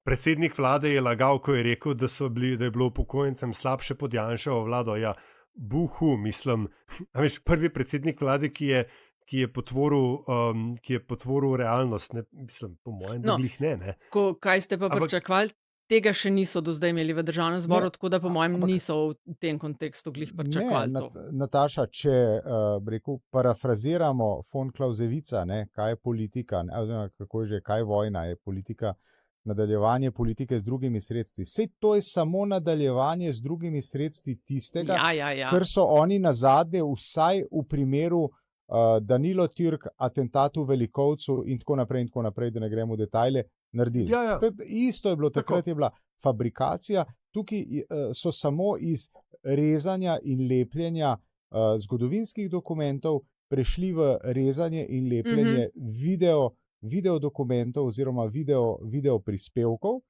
predsednik vlade je lagal, ko je rekel, da je bilo upokojencem slabše pod Janševo vlado. Ja, buhu, mislim. A veš, prvi predsednik vlade, ki je potvoril realnost, ne, mislim, po mojem, da No, glih ne. kaj ste pa pričakovali? Tega še niso do zdaj imeli v državnem zboru, tako da po mojem niso v tem kontekstu glih pričakovali to. Nataša, če parafraziramo von Clausewitza, kaj je politika, oziroma kako je že, kaj je vojna, je politika, nadaljevanje politike z drugimi sredstvi. Sej to je samo nadaljevanje z drugimi sredstvi tistega, kar so oni nazadnje vsaj v primeru Danilo Türk, atentatu v Velikovcu in tako naprej, da ne gremo v detajle, naredili. Isto je bilo, takrat je bila fabrikacija, tukaj so samo iz rezanja in lepljenja zgodovinskih dokumentov prešli v rezanje in lepljenje video dokumentov oziroma video prispevkov.